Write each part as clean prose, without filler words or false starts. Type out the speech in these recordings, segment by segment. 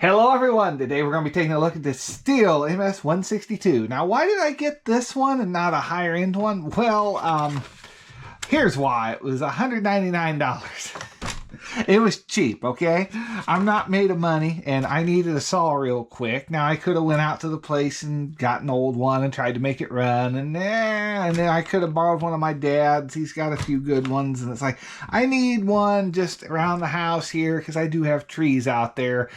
Hello everyone, today we're going to be taking a look at this Stihl MS162. Now why did I get this one and not a higher end one? Well, here's why. It was $199. It was cheap, okay? I'm not made of money and I needed a saw real quick. Now I could have went out to the place and got an old one and tried to make it run and then I could have borrowed one of my dad's. He's got a few good ones and it's like, I need one just around the house here because I do have trees out there.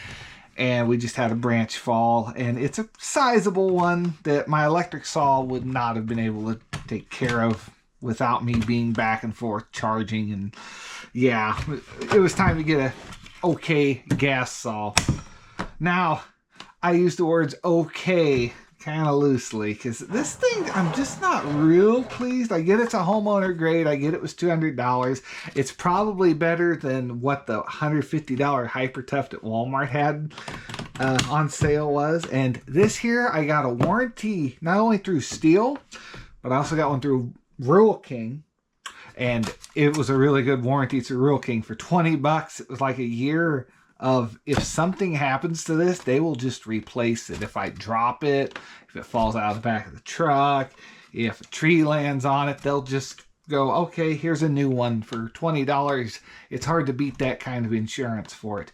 And we just had a branch fall, and it's a sizable one that my electric saw would not have been able to take care of without me being back and forth charging. And yeah, it was time to get a okay gas saw. Now, I use the words okay kind of loosely because this thing, I'm just not real pleased. I get it's a homeowner grade. I get it was $200. It's probably better than what the $150 Hyper Tuft at Walmart had on sale was. And this here, I got a warranty not only through Stihl, but I also got one through Rural King. And it was a really good warranty through Rural King for 20 bucks. It was like a year of if something happens to this, they will just replace it. If I drop it, if it falls out of the back of the truck, if a tree lands on it, they'll just go, okay, here's a new one for $20. It's hard to beat that kind of insurance for it.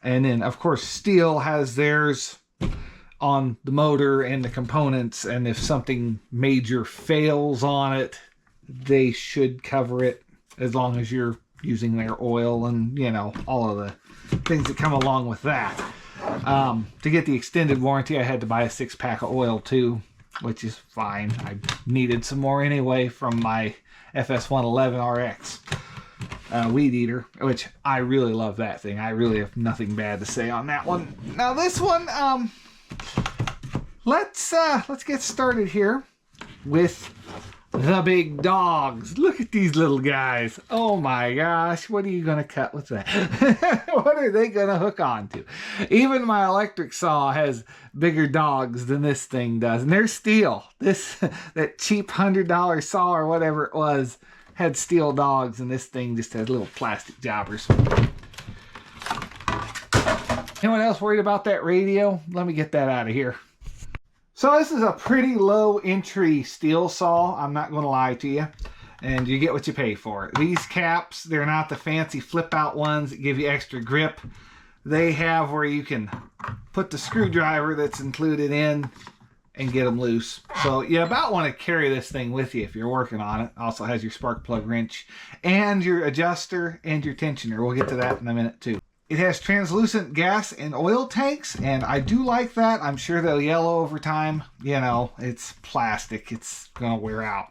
And then, of course, Stihl has theirs on the motor and the components, and if something major fails on it, they should cover it as long as you're using their oil and, you know, all of the things that come along with that. To get the extended warranty, I had to buy a 6-pack of oil too, which is fine. I needed some more anyway from my FS111 RX weed eater, which I really love that thing. I really have nothing bad to say on that one. Now this one, let's get started here with the big dogs. Look at these little guys. Oh my gosh, what are you going to cut with that? What are they going to hook onto? Even my electric saw has bigger dogs than this thing does. And they're Stihl. That cheap $100 saw or whatever it was had Stihl dogs, and this thing just had little plastic jobbers. Anyone else worried about that radio? Let me get that out of here. So this is a pretty low entry Stihl saw, I'm not going to lie to you, and you get what you pay for. These caps, they're not the fancy flip out ones that give you extra grip. They have where you can put the screwdriver that's included in and get them loose. So you about want to carry this thing with you if you're working on it. Also has your spark plug wrench and your adjuster and your tensioner. We'll get to that in a minute too. It has translucent gas and oil tanks, and I do like that. I'm sure they'll yellow over time. You know, it's plastic. It's going to wear out.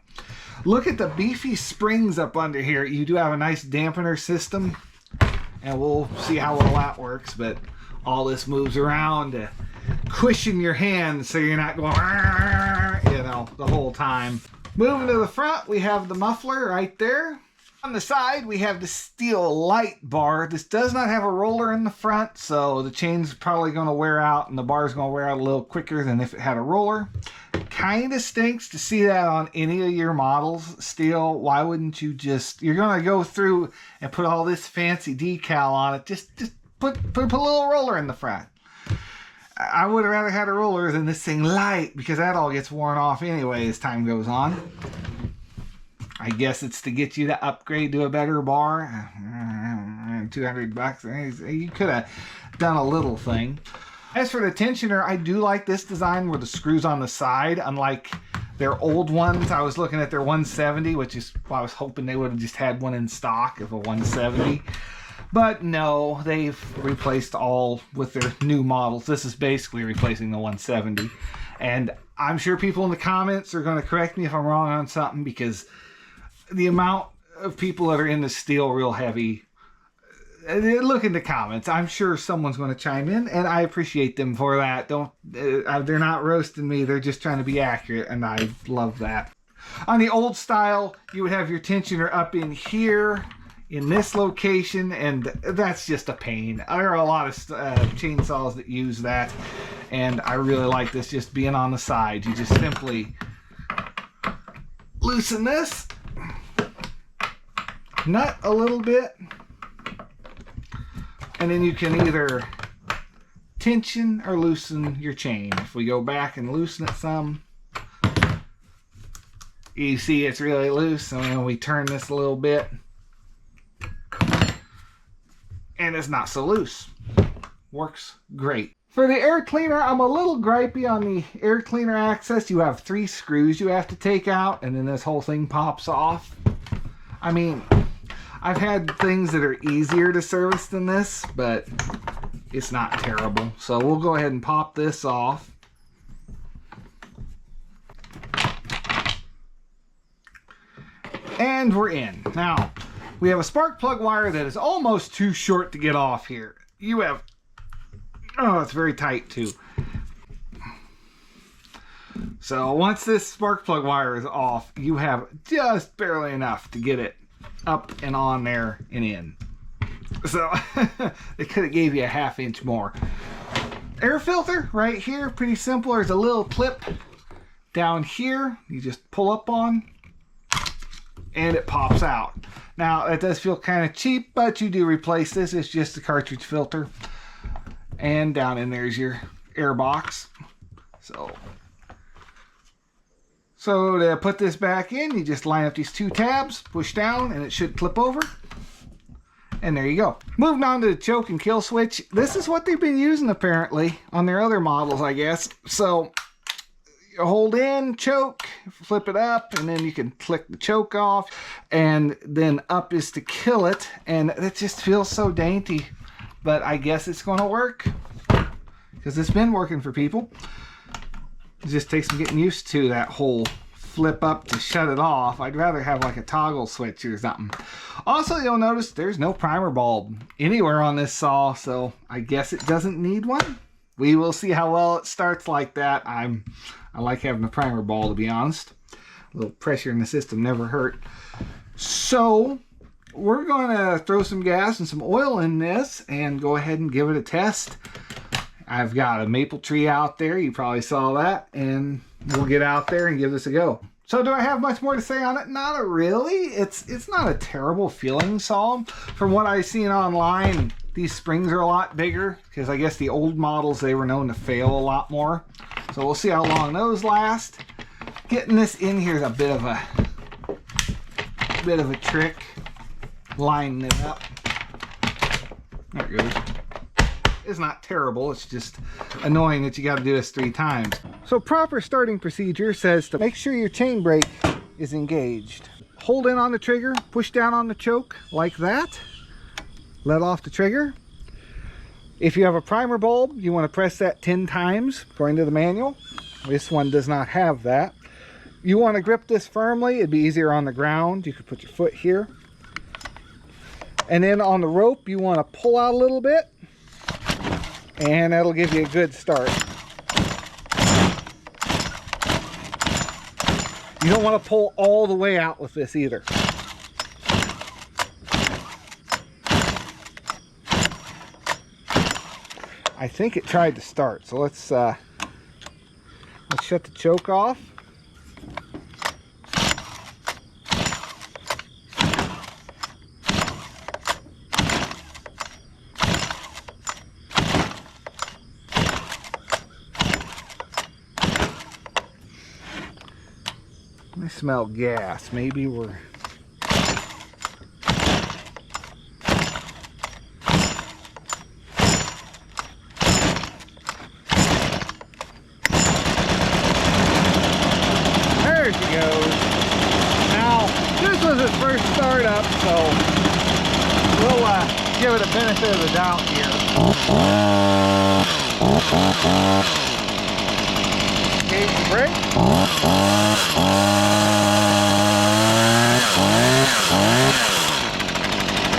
Look at the beefy springs up under here. You do have a nice dampener system, and we'll see how well that works, but all this moves around to cushion your hands so you're not going, you know, the whole time. Moving to the front, we have the muffler right there. On the side, we have the Stihl light bar. This does not have a roller in the front, so the chain's probably going to wear out and the bar's going to wear out a little quicker than if it had a roller. Kind of stinks to see that on any of your models, Stihl. Why wouldn't you just, you're going to go through and put all this fancy decal on it, just put a little roller in the front. I would have rather had a roller than this thing light, because that all gets worn off anyway as time goes on. I guess it's to get you to upgrade to a better bar. 200 bucks. You could have done a little thing. As for the tensioner, I do like this design where the screw's on the side, unlike their old ones. I was looking at their 170, which is why I was hoping they would have just had one in stock of a 170. But no, they've replaced all with their new models. This is basically replacing the 170. And I'm sure people in the comments are going to correct me if I'm wrong on something, because the amount of people that are in the Stihl real heavy, look in the comments. I'm sure someone's going to chime in, and I appreciate them for that. They're not roasting me. They're just trying to be accurate, and I love that. On the old style, you would have your tensioner up in here, in this location, and that's just a pain. There are a lot of chainsaws that use that, and I really like this just being on the side. You just simply loosen this, nut a little bit, and then you can either tension or loosen your chain. If we go back and loosen it some, you see it's really loose. And then we turn this a little bit, and it's not so loose. Works great. For the air cleaner, I'm a little gripey on the air cleaner access. You have 3 screws you have to take out, and then this whole thing pops off. I mean, I've had things that are easier to service than this, but it's not terrible. So we'll go ahead and pop this off. And we're in. Now, we have a spark plug wire that is almost too short to get off here. You have... Oh, it's very tight too. So once this spark plug wire is off, you have just barely enough to get it up and on there and in. So they could have gave you a ½ inch more. Air filter right here, pretty simple. There's a little clip down here. You just pull up on and it pops out. Now it does feel kind of cheap, but you do replace this. It's just a cartridge filter. And down in there's your air box. So to put this back in, you just line up these 2 tabs, push down, and it should clip over. And there you go. Moving on to the choke and kill switch. This is what they've been using apparently on their other models, I guess. So you hold in, choke, flip it up, and then you can click the choke off. And then up is to kill it. And it just feels so dainty. But I guess it's going to work because it's been working for people. It just takes some getting used to that whole flip up to shut it off. I'd rather have like a toggle switch or something. Also, you'll notice there's no primer bulb anywhere on this saw, so I guess it doesn't need one. We will see how well it starts like that. I like having a primer ball, to be honest. A little pressure in the system never hurt. So we're going to throw some gas and some oil in this and go ahead and give it a test. I've got a maple tree out there. You probably saw that. And we'll get out there and give this a go. So do I have much more to say on it? Not really. It's not a terrible feeling saw. From what I've seen online, these springs are a lot bigger because I guess the old models, they were known to fail a lot more. So we'll see how long those last. Getting this in here is a bit of a trick. Lining it up. There it goes. It's not terrible, it's just annoying that you got to do this 3 times. So proper starting procedure says to make sure your chain brake is engaged. Hold in on the trigger, push down on the choke like that. Let off the trigger. If you have a primer bulb, you want to press that 10 times according to the manual. This one does not have that. You want to grip this firmly. It'd be easier on the ground. You could put your foot here. And then on the rope, you want to pull out a little bit, and that'll give you a good start. You don't want to pull all the way out with this either. I think it tried to start, so let's shut the choke off. I smell gas. Maybe we're... There she goes. Now, this was its first startup, so we'll give it a benefit of the doubt here. Engage the brake.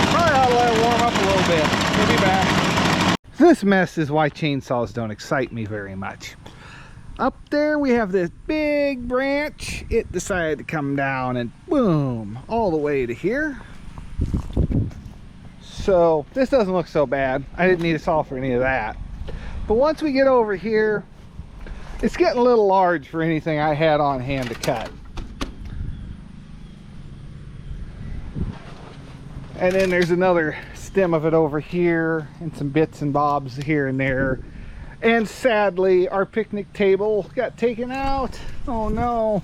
Probably ought to let it warm up a little bit. We'll be back. This mess is why chainsaws don't excite me very much. Up there we have this big branch. It decided to come down and boom, all the way to here. So this doesn't look so bad. I didn't need a saw for any of that. But once we get over here, it's getting a little large for anything I had on hand to cut. And then there's another stem of it over here and some bits and bobs here and there. And sadly, our picnic table got taken out. Oh no.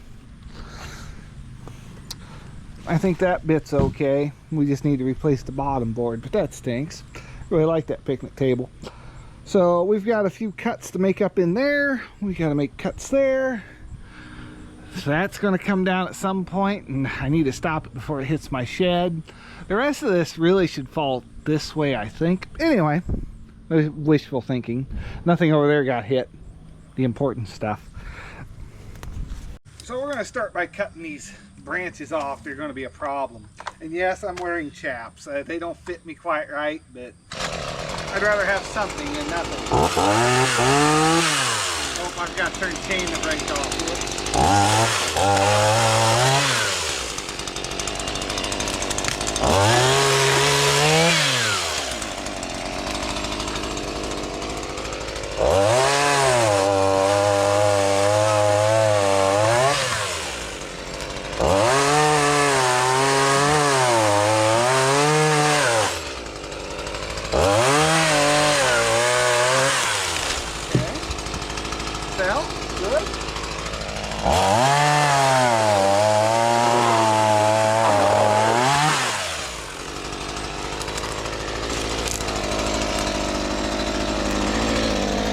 I think that bit's okay. We just need to replace the bottom board, but that stinks. Really like that picnic table. So we've got a few cuts to make up in there. We got to make cuts there. So that's going to come down at some point, and I need to stop it before it hits my shed. The rest of this really should fall this way, I think. Anyway, wishful thinking. Nothing over there got hit. The important stuff. So we're going to start by cutting these branches off. They're going to be a problem. And yes, I'm wearing chaps. They don't fit me quite right, but I'd rather have something than nothing. Oh, I've got to turn chain to break off.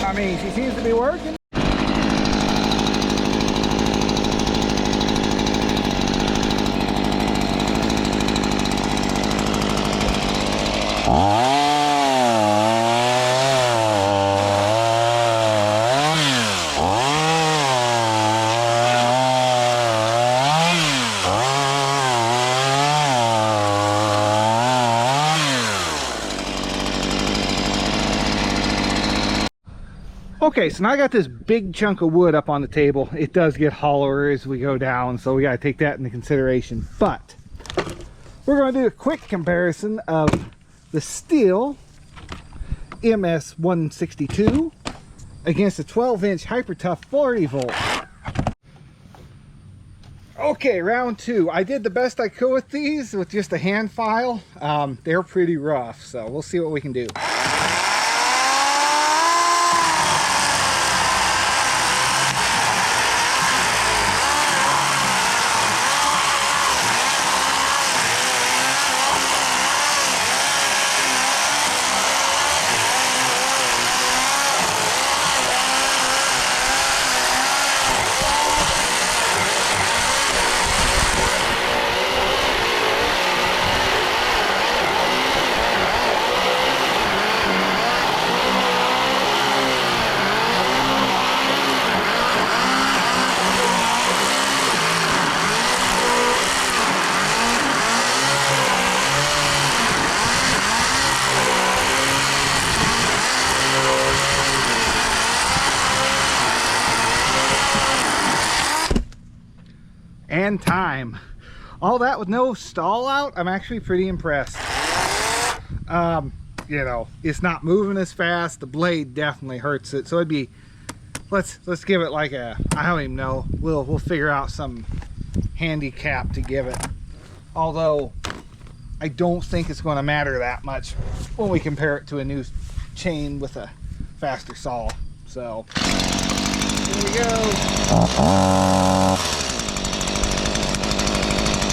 I mean, she seems to be working. Okay, so now I got this big chunk of wood up on the table. It does get hollower as we go down, so we got to take that into consideration. But we're going to do a quick comparison of the Stihl MS162 against a 12-inch Hyper Tough 40 volt. Okay, round two. I did the best I could with these with just a hand file. They're pretty rough, so we'll see what we can do. And time. All that with no stall out. I'm actually pretty impressed. You know, it's not moving as fast. The blade definitely hurts it. So it'd be, let's give it like a, I don't even know. We'll figure out some handicap to give it. Although I don't think it's going to matter that much when we compare it to a new chain with a faster saw. So here we go.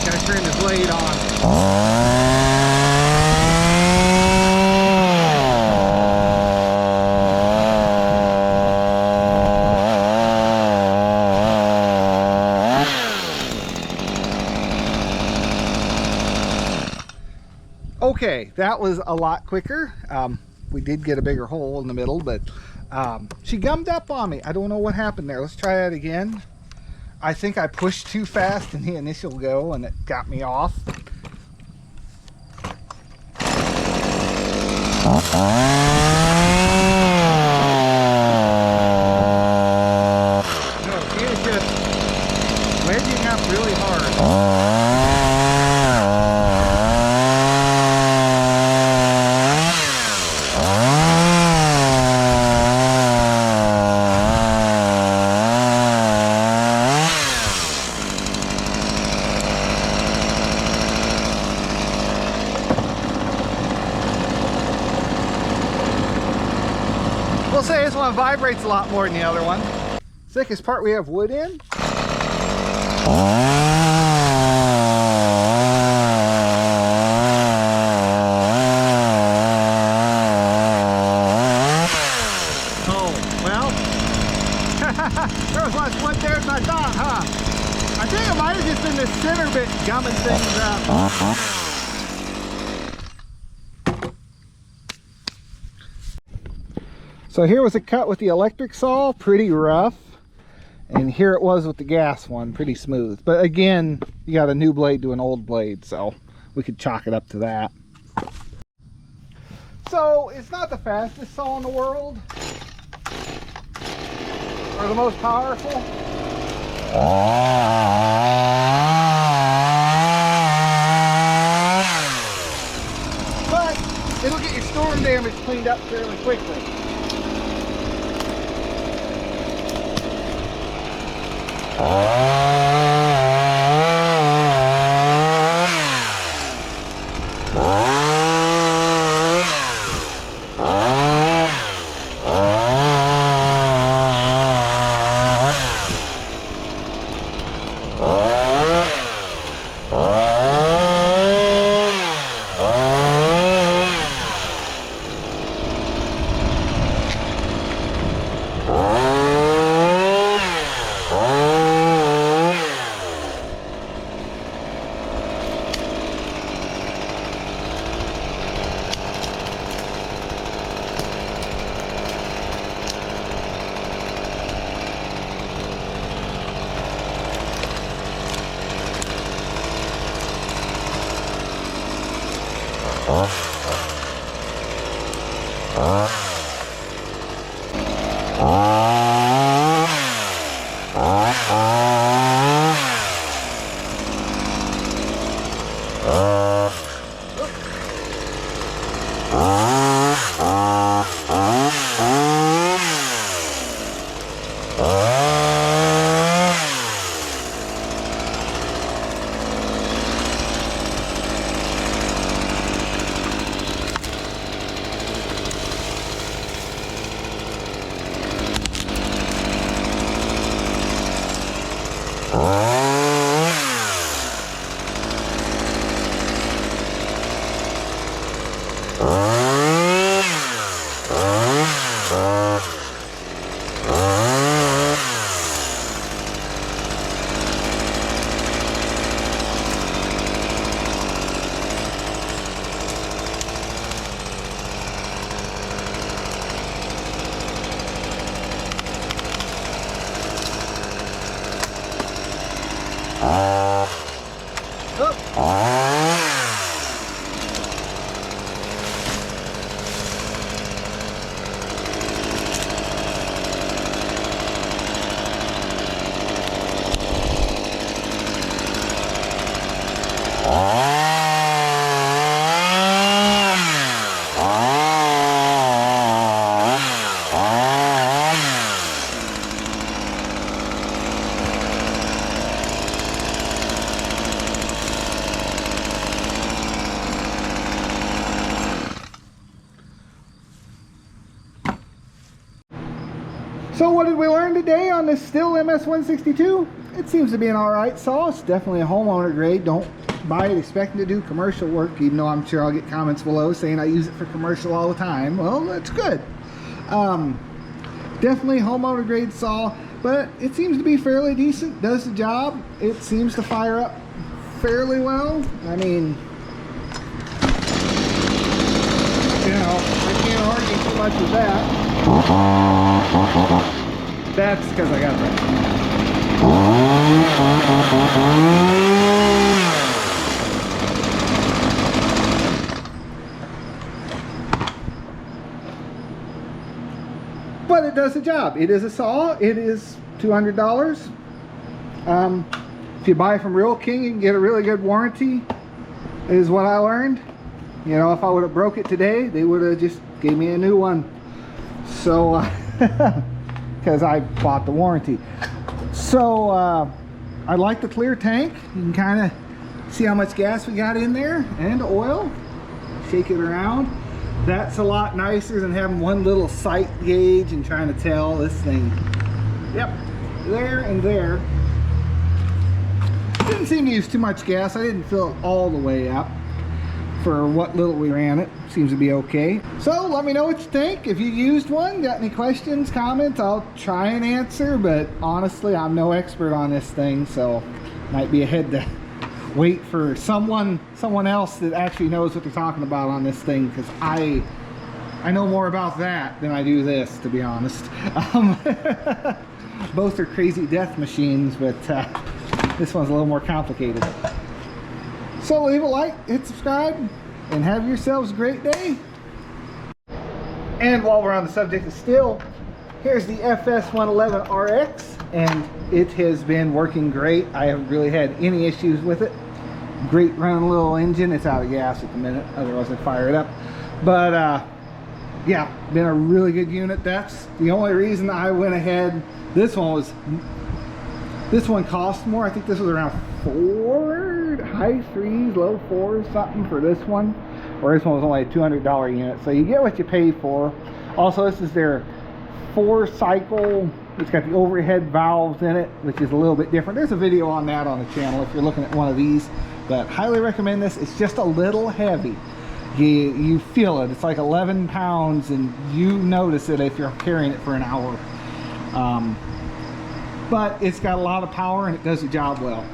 Gotta turn the blade on. Okay, that was a lot quicker. We did get a bigger hole in the middle, but she gummed up on me. I don't know what happened there. Let's try that again. I think I pushed too fast in the initial go and it got me off. No, she is just wedging up really hard. one vibrates a lot more than the other one. Thickest part we have wood in. Oh, well, there was less wood there than I thought, huh? I think it might have just been the center bit gumming things up. So here was a cut with the electric saw, pretty rough. And here it was with the gas one, pretty smooth. But again, you got a new blade to an old blade, so we could chalk it up to that. So it's not the fastest saw in the world, or the most powerful. But it'll get your storm damage cleaned up fairly quickly. So what did we learn today on this Stihl MS162? It seems to be an alright saw. It's definitely a homeowner grade. Don't buy it expecting to do commercial work, even though I'm sure I'll get comments below saying I use it for commercial all the time. Well, that's good. Definitely homeowner grade saw, but it seems to be fairly decent. Does the job. It seems to fire up fairly well. I mean, you know, I can't argue too much with that. That's because I got it right. But it does the job. It is a saw. It is $200. If you buy from Real King, you can get a really good warranty, is what I learned. You know, if I would have broke it today, they would have just gave me a new one. So, because I bought the warranty. So, I like the clear tank. You can kind of see how much gas we got in there and oil. Shake it around. That's a lot nicer than having one little sight gauge and trying to tell this thing. Yep, there and there. Didn't seem to use too much gas. I didn't fill it all the way up for what little we ran it. Seems to be okay. So let me know what you think. If you used one, got any questions, comments, I'll try and answer, but honestly I'm no expert on this thing, so might be ahead to wait for someone else that actually knows what they're talking about on this thing, because I know more about that than I do this, to be honest. Both are crazy death machines, but this one's a little more complicated. So leave a like, hit subscribe, and have yourselves a great day. And while we're on the subject of Stihl, here's the FS111RX, and it has been working great. I haven't really had any issues with it. Great running little engine. It's out of gas at the minute, otherwise I'd fire it up. But yeah, been a really good unit. That's the only reason I went ahead. This one cost more. I think this was around high threes, low fours, something for this one. Or this one was only a $200 unit. So you get what you pay for. Also, this is their 4-cycle. It's got the overhead valves in it, which is a little bit different. There's a video on that on the channel if you're looking at one of these. But highly recommend this. It's just a little heavy. You feel it. It's like 11 pounds, and you notice it if you're carrying it for an hour. But it's got a lot of power and it does the job well.